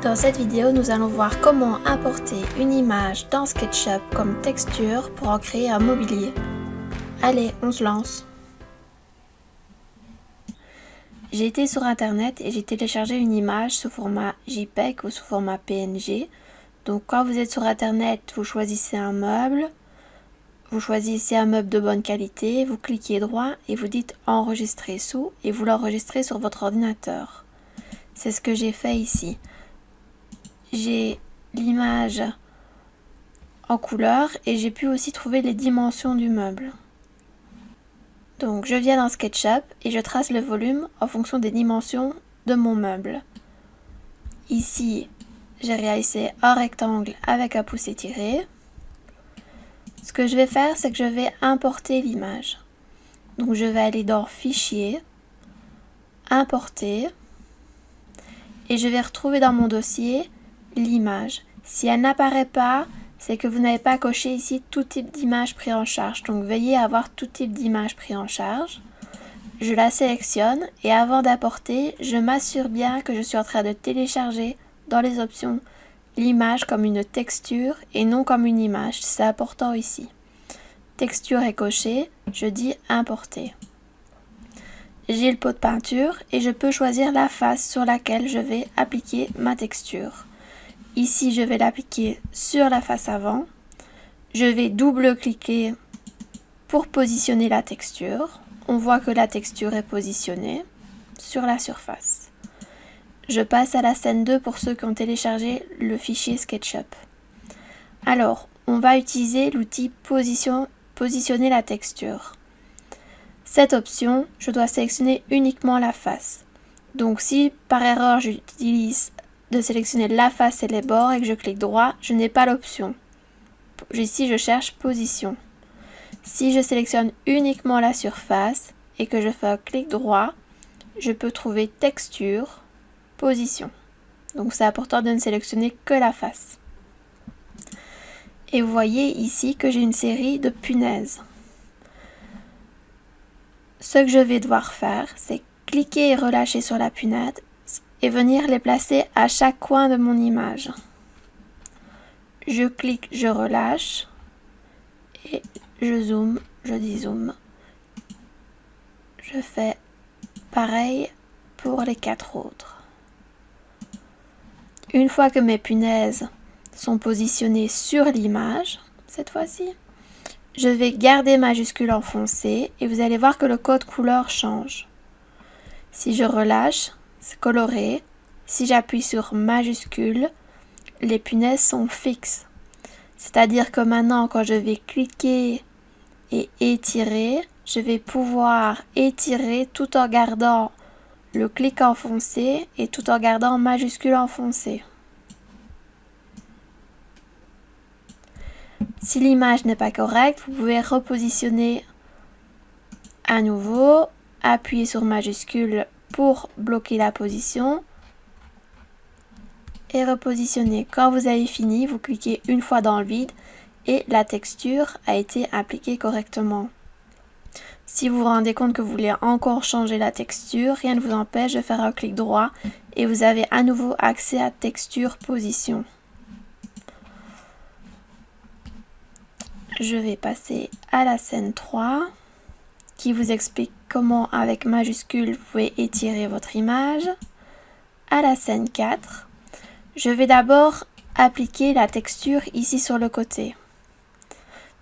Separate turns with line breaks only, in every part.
Dans cette vidéo, nous allons voir comment importer une image dans SketchUp comme texture pour en créer un mobilier. Allez, on se lance. J'ai été sur internet et j'ai téléchargé une image sous format JPEG ou sous format PNG. Donc quand vous êtes sur internet, vous choisissez un meuble. Vous choisissez un meuble de bonne qualité, vous cliquez droit et vous dites enregistrer sous et vous l'enregistrez sur votre ordinateur. C'est ce que j'ai fait ici. J'ai l'image en couleur et j'ai pu aussi trouver les dimensions du meuble. Donc je viens dans SketchUp et je trace le volume en fonction des dimensions de mon meuble. Ici, j'ai réalisé un rectangle avec un pouce étiré. Ce que je vais faire, c'est que je vais importer l'image. Donc je vais aller dans Fichier, Importer, et je vais retrouver dans mon dossier l'image. Si elle n'apparaît pas, c'est que vous n'avez pas coché ici tout type d'image pris en charge. Donc veuillez avoir tout type d'image pris en charge. Je la sélectionne et avant d'importer, je m'assure bien que je suis en train de télécharger dans les options l'image comme une texture et non comme une image. C'est important ici. Texture est cochée, je dis importer. J'ai le pot de peinture et je peux choisir la face sur laquelle je vais appliquer ma texture. Ici, je vais l'appliquer sur la face avant. Je vais double-cliquer pour positionner la texture. On voit que la texture est positionnée sur la surface. Je passe à la scène 2 pour ceux qui ont téléchargé le fichier SketchUp. Alors, on va utiliser l'outil positionner la texture. Cette option, je dois sélectionner uniquement la face. Donc si par erreur j'utilise de sélectionner la face et les bords et que je clique droit, je n'ai pas l'option. Ici, je cherche position. Si je sélectionne uniquement la surface et que je fais un clic droit, je peux trouver texture, position. Donc c'est important de ne sélectionner que la face. Et vous voyez ici que j'ai une série de punaises. Ce que je vais devoir faire, c'est cliquer et relâcher sur la punaise et venir les placer à chaque coin de mon image. Je clique, je relâche et je zoome, je dézoome. Je fais pareil pour les 4 autres. Une fois que mes punaises sont positionnées sur l'image, cette fois-ci, je vais garder majuscule enfoncé et vous allez voir que le code couleur change. Si je relâche, c'est coloré. Si j'appuie sur majuscule, les punaises sont fixes. C'est-à-dire que maintenant, quand je vais cliquer et étirer, je vais pouvoir étirer tout en gardant le clic enfoncé et tout en gardant majuscule enfoncé. Si l'image n'est pas correcte, vous pouvez repositionner à nouveau, appuyer sur majuscule pour bloquer la position et repositionner. Quand vous avez fini, vous cliquez une fois dans le vide et la texture a été appliquée correctement. Si vous vous rendez compte que vous voulez encore changer la texture, rien ne vous empêche de faire un clic droit et vous avez à nouveau accès à texture position. Je vais passer à la scène 3 qui vous explique comment avec majuscule vous pouvez étirer votre image. À la scène 4, je vais d'abord appliquer la texture ici sur le côté.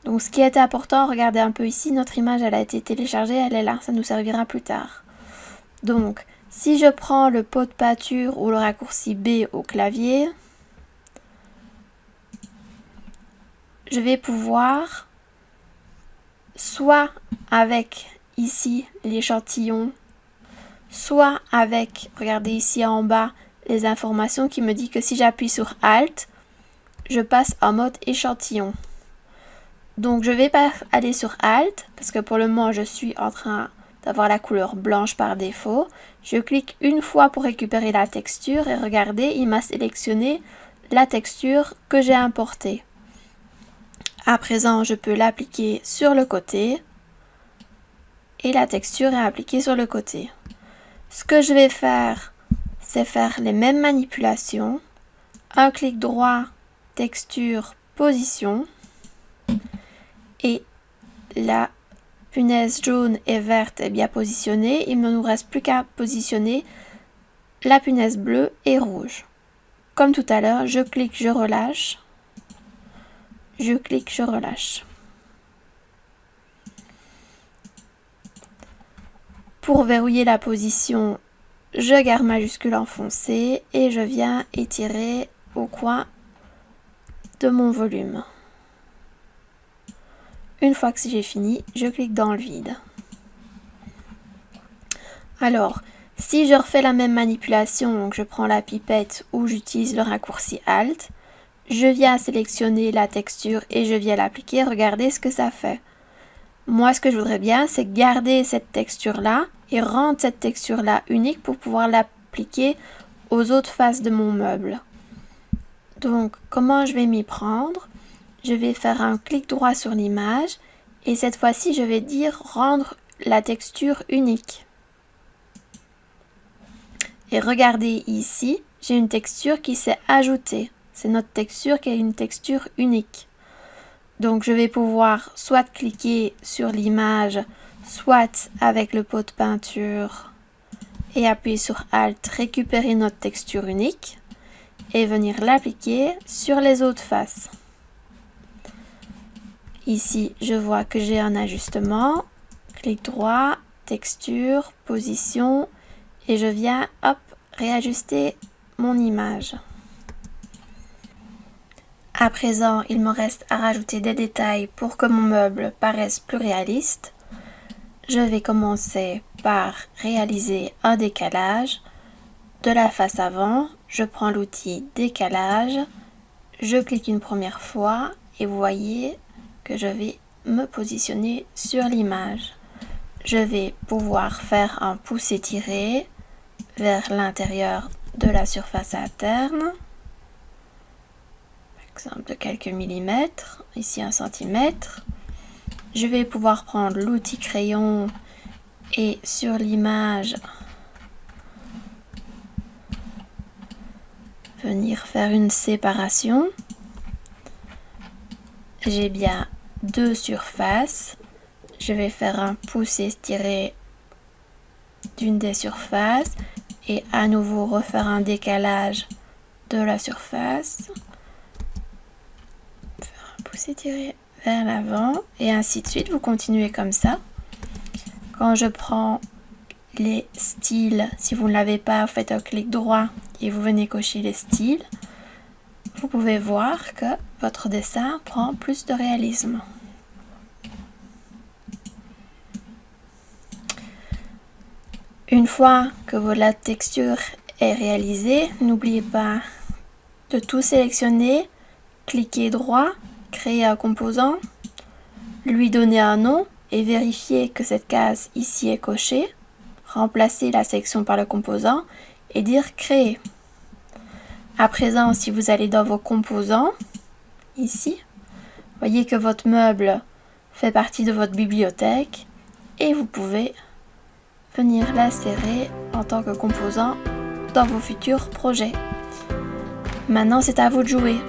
Donc ce qui est important, regardez un peu ici, notre image elle a été téléchargée, elle est là, ça nous servira plus tard. Donc si je prends le pot de peinture ou le raccourci B au clavier, je vais pouvoir, soit avec ici l'échantillon, soit avec, regardez ici en bas, les informations qui me disent que si j'appuie sur Alt, je passe en mode échantillon. Donc je vais pas aller sur Alt, parce que pour le moment je suis en train d'avoir la couleur blanche par défaut. Je clique une fois pour récupérer la texture et regardez, il m'a sélectionné la texture que j'ai importée. À présent, je peux l'appliquer sur le côté et la texture est appliquée sur le côté. Ce que je vais faire, c'est faire les mêmes manipulations un clic droit, texture, position, et la punaise jaune et verte est bien positionnée. Il ne nous reste plus qu'à positionner la punaise bleue et rouge. Comme tout à l'heure, je clique, je relâche. Je clique, je relâche. Pour verrouiller la position, je garde majuscule enfoncée et je viens étirer au coin de mon volume. Une fois que j'ai fini, je clique dans le vide. Alors, si je refais la même manipulation, donc je prends la pipette ou j'utilise le raccourci Alt, je viens sélectionner la texture et je viens l'appliquer, regardez ce que ça fait. Moi, ce que je voudrais bien, c'est garder cette texture-là et rendre cette texture-là unique pour pouvoir l'appliquer aux autres faces de mon meuble. Donc, comment je vais m'y prendre? Je vais faire un clic droit sur l'image et cette fois-ci, je vais dire rendre la texture unique. Et regardez ici, j'ai une texture qui s'est ajoutée. C'est notre texture qui est une texture unique. Donc je vais pouvoir soit cliquer sur l'image, soit avec le pot de peinture et appuyer sur Alt, récupérer notre texture unique et venir l'appliquer sur les autres faces. Ici, je vois que j'ai un ajustement, clic droit, texture, position et je viens, hop, réajuster mon image. À présent, il me reste à rajouter des détails pour que mon meuble paraisse plus réaliste. Je vais commencer par réaliser un décalage. De la face avant, je prends l'outil décalage, je clique une première fois et vous voyez que je vais me positionner sur l'image. Je vais pouvoir faire un pouce étiré vers l'intérieur de la surface interne. Exemple de quelques millimètres, ici 1 centimètre. Je vais pouvoir prendre l'outil crayon et sur l'image venir faire une séparation. J'ai bien deux surfaces. Je vais faire un pouce étiré d'une des surfaces et à nouveau refaire un décalage de la surface. Pouce étiré vers l'avant et ainsi de suite, vous continuez comme ça. Quand je prends les styles, si vous ne l'avez pas, vous faites un clic droit et vous venez cocher les styles, vous pouvez voir que votre dessin prend plus de réalisme. Une fois que la texture est réalisée, n'oubliez pas de tout sélectionner, cliquez droit, créer un composant, lui donner un nom et vérifier que cette case ici est cochée, remplacer la section par le composant et dire créer. À présent, si vous allez dans vos composants, ici, voyez que votre meuble fait partie de votre bibliothèque et vous pouvez venir l'insérer en tant que composant dans vos futurs projets. Maintenant, c'est à vous de jouer.